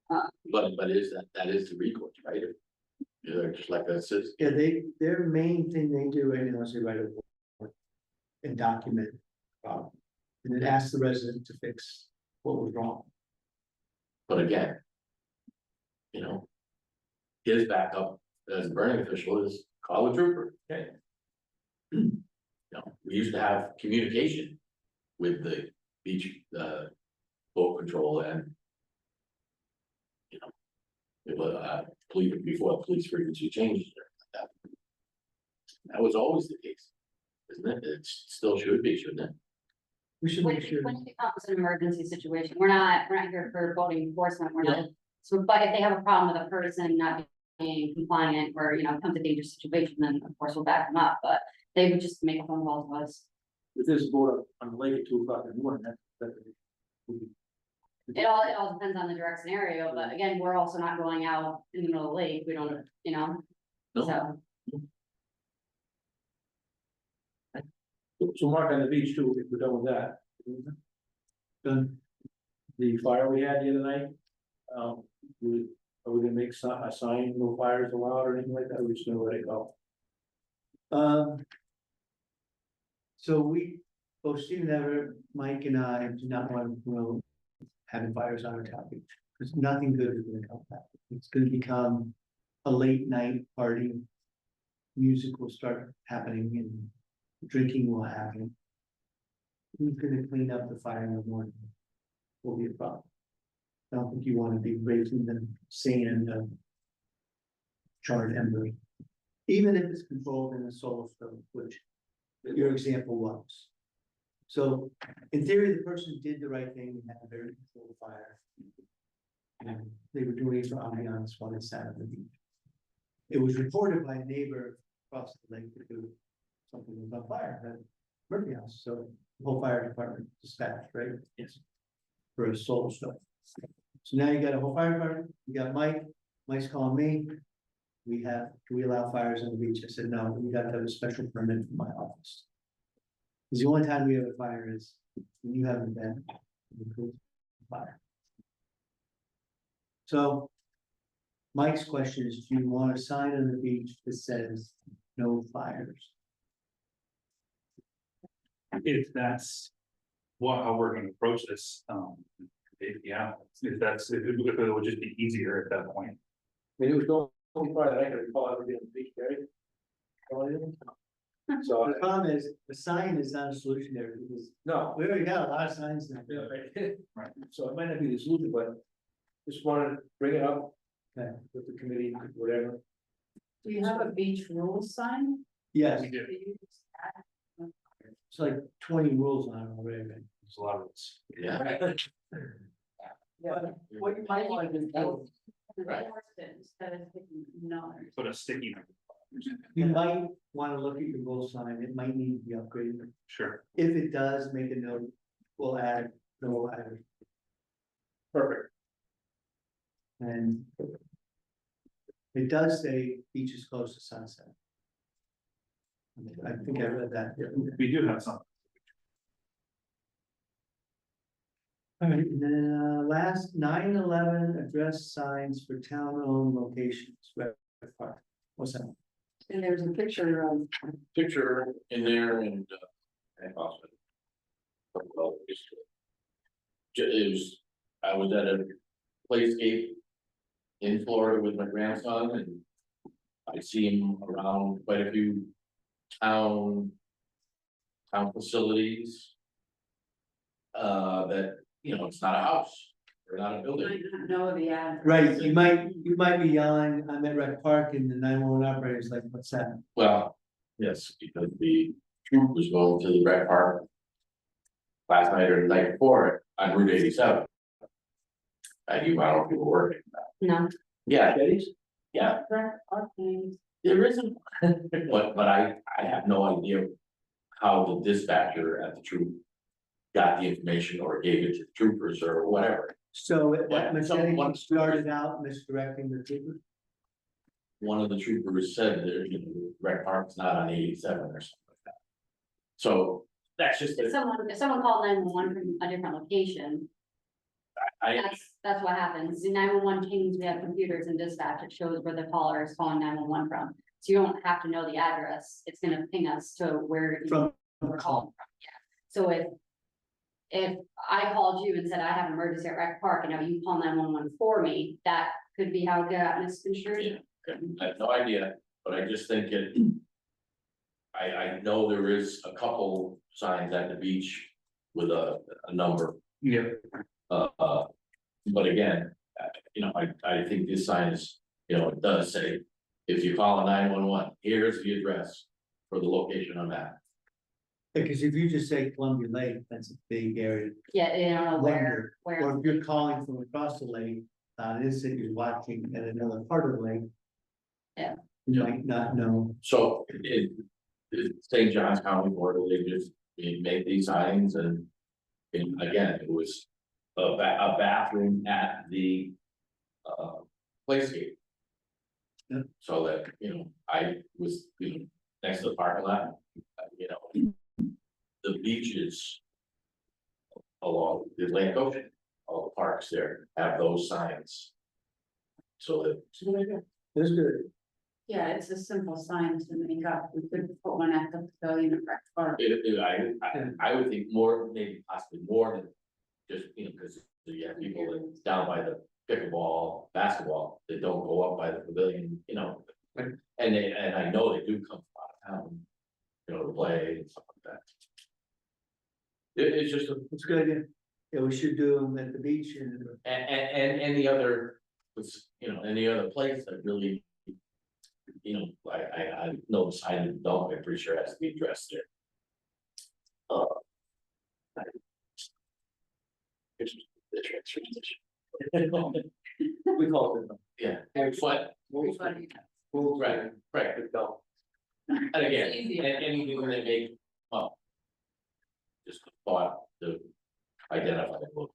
But that is the recourse, right? You know, just like that says, Yeah, their main thing they do right now is they write a report and document the problem. And then ask the resident to fix what was wrong. but again. You know. His backup as a burning official is call a trooper. Okay. You know, we used to have communication with the beach, boat control and. You know. It was, police, before police frequency changes. That was always the case. Isn't it? It still should be, shouldn't it? We should When make sure. when it becomes an emergency situation, we're not here for voting enforcement, we're not. So, but if they have a problem with a person not being compliant or, you know, comes a dangerous situation, then of course we'll back them up, but they would just make a phone call to us. If there's a boat on the lake at 2 o'clock in the morning, that. It all depends on the direct scenario, but again, we're also not going out in the middle of the lake, we don't, you know, No. so. So mark on the beach too, if we're done with that. Done. The fire we had the other night, are we gonna make a sign, no fires allowed or anything like that, we're just gonna let it go? So both Stephen Everett, Mike and I do not want to promote having fires on our topic. Because nothing good is gonna come back. It's gonna become a late night party. Music will start happening and drinking will happen. Who's gonna clean up the fire in the morning? Will be a problem. I don't think you wanna be raising the sand of charred embers. Even if it's controlled in a solar stove, which your example was. So in theory, the person did the right thing and had a very controlled fire. And they were doing it for ambiance while they sat on the beach. It was reported by a neighbor across the lake that something was on fire at Murphy House, so the whole fire department dispatched, right? Yes. For a solar stove. So now you got a whole fire department, you got Mike's calling me. Do we allow fires on the beach? I said, no, we gotta have a special permit from my office. Because the only time we have a fire is when you have an event. Fire. So. Mike's question is, do you want a sign on the beach that says no fires? If that's how we're gonna approach this, yeah, if it would just be easier at that point. I mean, it was the only fire that I could recall ever being on the beach, Gary. So, The problem is, the sign is not a solution there, because no, we already got a lot of signs now. yeah, right. So it might not be the solution, but just wanted to bring it up. Okay. With the committee, whatever. Do you have a beach rules sign? Yes, We do, Do you use that? it's like 20 rules on it already. there's a lot of it's. Yeah. Yeah, what you might want to do. Right. Instead of picking numbers. Put a sticky note. You might want to look at your rule sign, it might need to be upgraded. Sure. If it does, make a note, we'll add no ladders. Perfect. And it does say beaches close to sunset. I think I read that. We do have some. All right, and then, last 9/11 address signs for town-owned locations, Red Park. What's that? And there's a picture of, Picture in there and also. Well, it was, I was at a playscape in Florida with my grandson and I see him around quite a few town facilities. That, it's not a house or not a I building. don't know the address. Right, you might be yelling, I'm at Red Park and the 911 operator's like, what's that? Well, yes, because the troop was going to the Red Park last night or the night before on Route 87. I don't know if people were working. No, Yeah, Betty's? yeah, Okay. there isn't, but I have no idea how the dispatcher at the troop got the information or gave it to the troopers or whatever. So Yeah, that someone machine started out misdirecting the troopers? One of the troopers said that, Red Park's not on 87 or something like that. So that's just, if someone called 911 from a different location, I, that's what happens. In 911 pings, we have computers and dispatch, it shows where the caller is calling 911 from. So you don't have to know the address, it's gonna ping us to where you From- were calling from, yeah. So if I called you and said I have an emergency at Rec Park and now you call 911 for me, that could be how it got misconstrued. I have no idea, but I just think it. I know there is a couple signs at the beach with a number, Yeah. but again, I think this sign is, it does say. If you call a 911, here's the address for the location on that. Because if you just say Columbia Lake, that's a big area. Yeah, you don't know Wonder, where. or if you're calling from across the lake, this city is watching at another part of the lake. Yeah. You might not know. So St. John's County Board, they just made these signs and again, it was a bathroom at the playscape. Yeah. So that, I was, next to the parking lot, the beaches along the Atlantic Ocean, all the parks there have those signs. So that, That's good. Yeah, it's a simple sign to make up. We could put one at the pavilion at Rec Park. I would think more, maybe possibly more than just, because you have people that's down by the pickleball, basketball, that don't go up by the pavilion, Right. And I know they do come from out of town, to play and stuff like that. It's just, It's a good idea. Yeah, we should do them at the beach and. and any other, any other place that really, I know the sign of the dog, I'm pretty sure has to be addressed there. It's the transfer station. We call it. Yeah, but, right, good go. And again, Easy. anything that they make up. Just a thought to identify the location.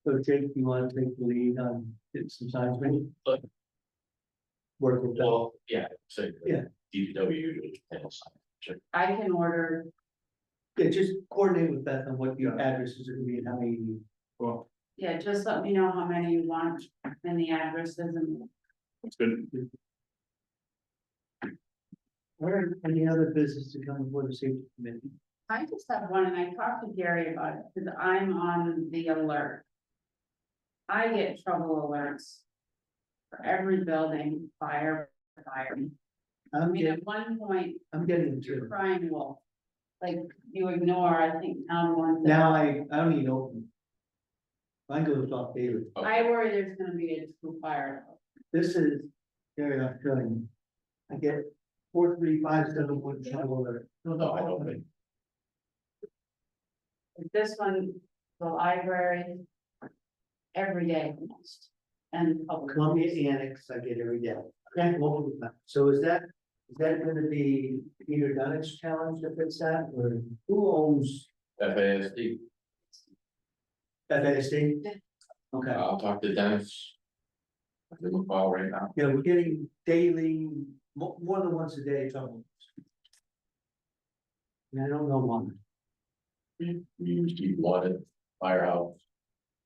So Jake, you want to take the lead on get some signs ready? But- Work with that. Well, yeah, so. Yeah. DPW usually handles sign. Sure. I can order, Yeah, just coordinate with Beth on what your addresses are gonna be and how many you need. Well, yeah, just let me know how many you want and the addresses and That's good. all right, any other business to come before the safety committee? I just have one, and I talked to Gary about it, because I'm on the alert. I get trouble alerts. For every building, fire. I I'm mean, getting, at one point, I'm getting you're to, crying wolf. Like, you ignore, I think, town one. now I don't even open. Mine goes off daily. I worry there's gonna be a true fire. This is, Gary, I'm telling you. I get 43571 trouble alert. No, I don't think. This one, the library. Every day almost, and public. Columbia Annex, I get every day. Okay, multiple times. So is that gonna be Peter Dunnett's challenge if it's that, or who owns FASD, FASD? Yeah. Okay, I'll talk to Dennis. I'll give him a call right now. yeah, we're getting daily, more than once a day trouble. And I don't know one. We usually wanted firehouse,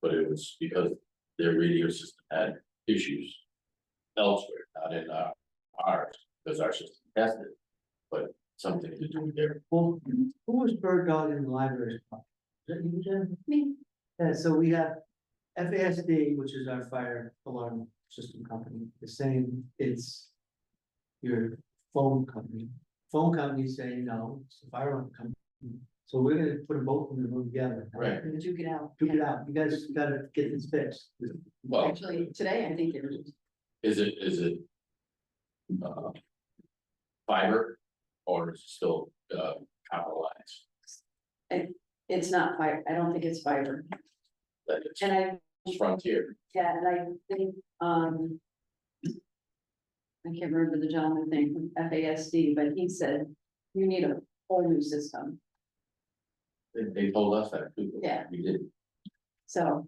but it was because their radio system had issues elsewhere, not in ours, because our system tested, but something to do with their. Well, who was bird dog in the library? Is that you, Jen? Me. Yeah, so we have FASD, which is our fire alarm system company, is saying it's your phone company. Phone companies saying, no, it's the fire alarm company. So we're gonna put them both in the room together. Right. Duke it out. Duke it out. You guys gotta get this fixed. Well, Actually, today, I think they're is it fiber, or is it still, copper lines? it's not fiber, I don't think it's fiber, That it's and I, Frontier, yeah, and I think, I can't remember the gentleman thing from FASD, but he said, you need a whole new system, they told us that too. Yeah. We did, so.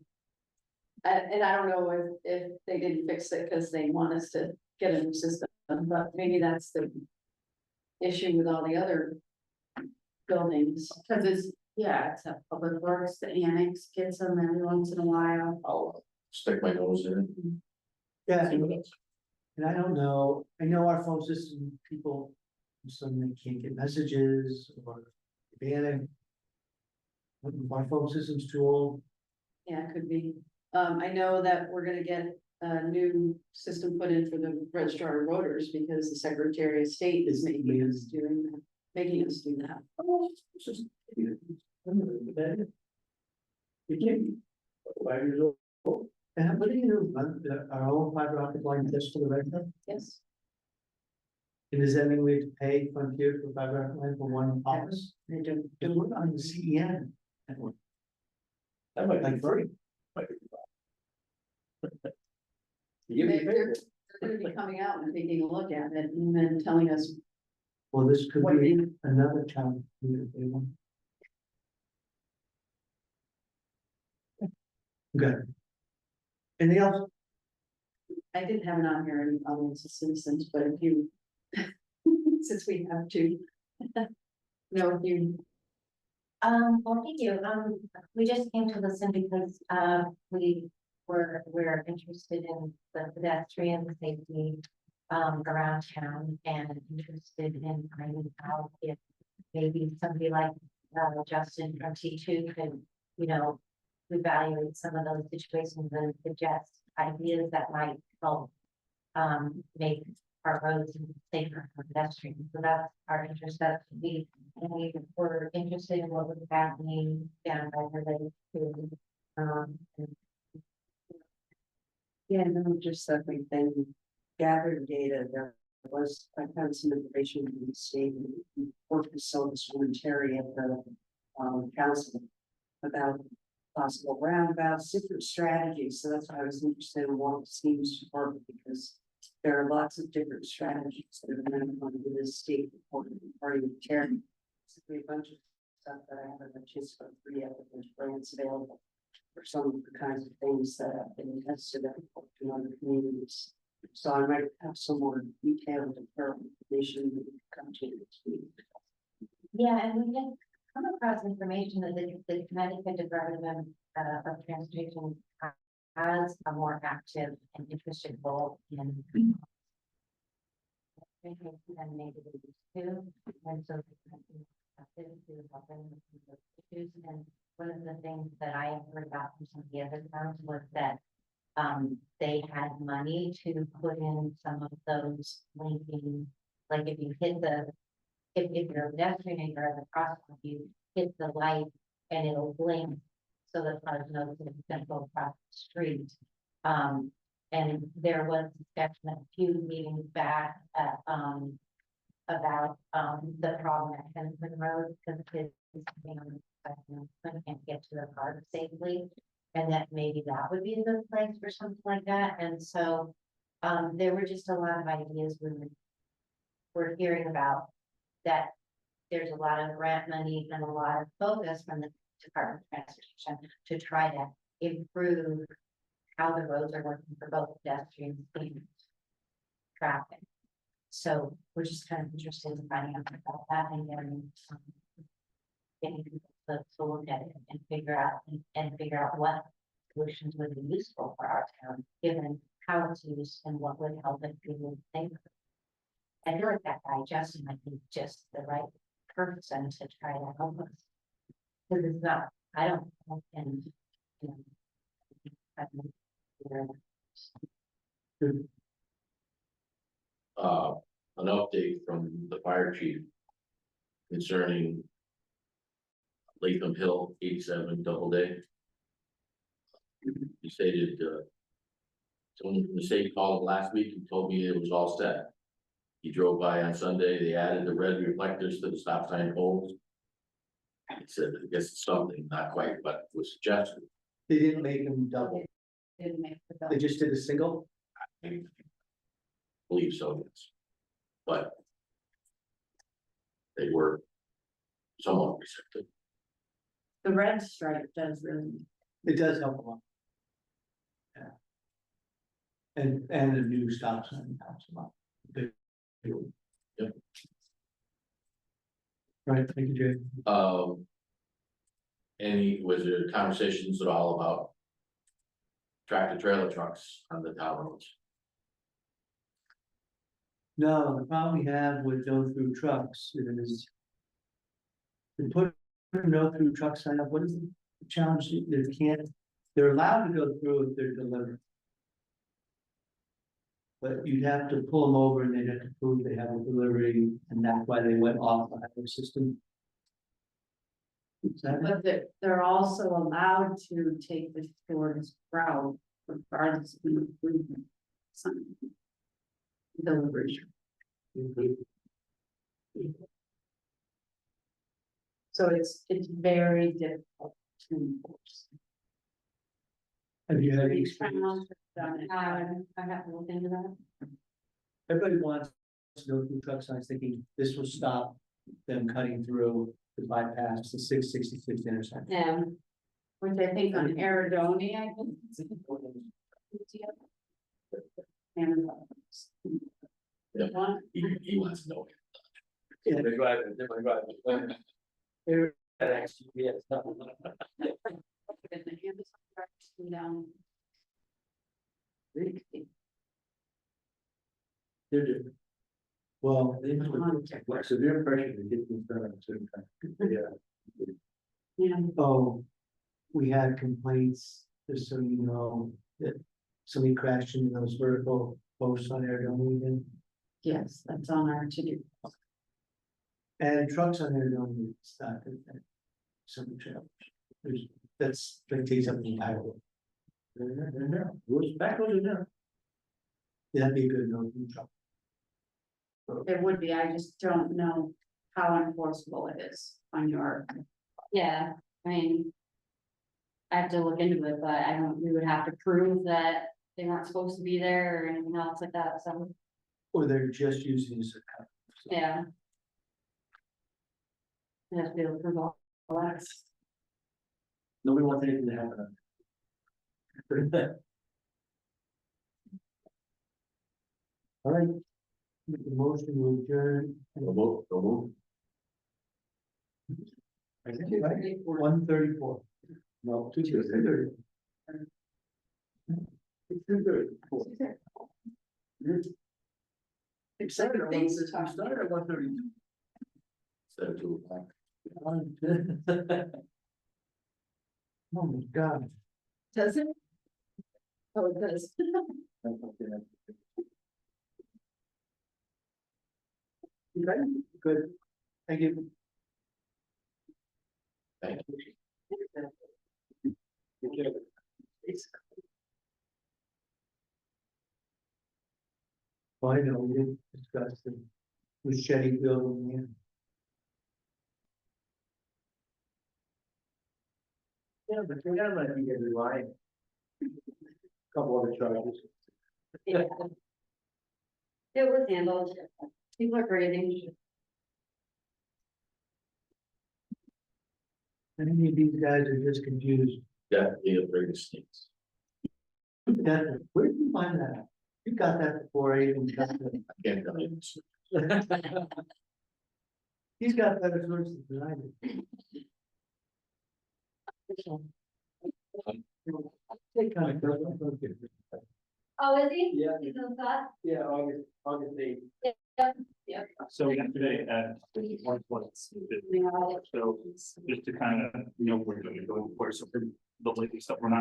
And I don't know if they didn't fix it because they want us to get a new system, but maybe that's the issue with all the other buildings. Cause it's, yeah, it's a public works, the annex gets them every once in a while. I'll stick my nose in it. Yeah, See what else. and I don't know, I know our phone system, people suddenly can't get messages or banning. Our phone system's too old. Yeah, it could be. I know that we're gonna get a new system put in for the registrar of voters because the Secretary of State is making us doing that, making us do that. Oh, it's just. You can't. 5 years old. And what do you do, run our own fiber optic line just for the resident? Yes, And does that mean we have to pay Frontier for fiber optic line for one office? they do. Because we're on the CEN network. That might be free. They're gonna be coming out and taking a look at it and then telling us Well, this could what be they, another challenge. If they want. Okay. Anything else? I didn't have it on here, any audience of citizens, but if you, since we have to. No, if you, Well, thank you. We just came to listen because, we're interested in the pedestrian safety, around town and interested in finding out if maybe somebody like, Justin from T2 could, you know, evaluate some of those situations and suggest ideas that might help, make our roads safer for pedestrians. So that's our interest. That's we were interested in what was happening down by the lake too. And Yeah, no, just that we've been gathering data, there was, I found some information from the state, and worked with Silvis Terry at the council about possible roundabouts, different strategies, so that's why I was interested in what seems to work, because there are lots of different strategies that have been on the state report, party of Terry. Basically a bunch of stuff that I haven't had a chance to go through yet, but there's grants available for some of the kinds of things that have been tested in other communities. So I might have some more detailed information that can come to you next week. yeah, and we did come across information that the Connecticut Department of Transportation has a more active and interested role in. Than maybe they used to, and so to help them with some of those issues. And one of the things that I have heard about from some of the other towns was that they had money to put in some of those linking, like if you hit the, if you're a pedestrian and you're at the crosswalk, you hit the light and it'll blink so that cars know that it's gonna go across the street. And there was discussion a few meetings back at, about the problem at Hensman Road, because kids can't get to their car safely. And that maybe that would be a good place for something like that. And so there were just a lot of ideas we're hearing about that. There's a lot of grant money and a lot of focus from the Department of Transportation to try to improve how the roads are working for both pedestrians and traffic. So we're just kind of interested in finding out about that and getting people to look at it and figure out what solutions would be useful for our town, given how it's used and what would help it be in favor. I feel like that guy Justin might be just the right person to try to help us. Because it's not, I don't, and, you know. I think we're- An update from the fire chief concerning Latham Hill 87 Doubleday. He stated, someone from the state called last week and told me it was all set. He drove by on Sunday, they added the red reflectors to the stop sign poles. He said, I guess it's something, not quite, but was suggested. They didn't make them double, Didn't make the. they just did a single. I believe so, yes. But they were somewhat restricted. The red stripe does really. It does help a lot. Yeah. And a new stop sign helps a lot. Good. Yep. Right, thank you, Jay. Was there conversations at all about tractor trailer trucks on the town roads? No, the problem we have with no through trucks is. We put a no through truck sign up, what is the challenge, they can't, they're allowed to go through if they're delivered. But you'd have to pull them over and they'd have to prove they have a delivery, and that's why they went off the highway system. Is that right? But they're also allowed to take the shortest route regardless of the improvement. Delivery. So it's very difficult to enforce. Have you had any Each experience? town has done it. I have to look into that. Everybody wants to go through truck signs thinking this will stop them cutting through to bypass the 666 intersection. Yeah, Which I think on Aradonia, I think. And. Yep. One, He wants to know. Yeah. They're driving, they're driving. They're actually, yes. the Amazon trucks go down. They're different. Well, They must have like severe pressure to get things done at a certain time. Yeah. Yeah, oh, we had complaints, just so you know, that somebody crashed into those vertical posts on Arizona again. yes, that's on our to-do. And trucks on Arizona stop at some trailers. That takes up the entire road. They're there. Those back roads are there. That'd be a good no through truck. It would be, I just don't know how enforceable it is on your. yeah, I mean. I have to look into it, but I don't, we would have to prove that they weren't supposed to be there or anything else like that, so, Or they're just using it as a cover. So, yeah. I have to be able to prove all that. nobody wants anything to happen. All right. Make the motion to adjourn. Don't move. Right, 1:34. No, 2:30. It's 2:34. Excited, we started at 1:32. Instead of 2 o'clock. Oh my God. Does it? Oh, it does. Okay, good. Thank you. Thank you. Finally, we didn't discuss the machete building here. Yeah, but that might be a line. Couple other charges. Yeah. It was handled, people are breathing. Any of these guys are just confused. Definitely a big snakes. Definitely. Where did you find that? Out? You got that before I even got it. I can't tell you. He's got better sources than I do. Oh, is he? Yeah. He's on that? Yeah, August 8th. So yesterday at 1:20. So just to kind of, we're going to go for some, the latest stuff, we're not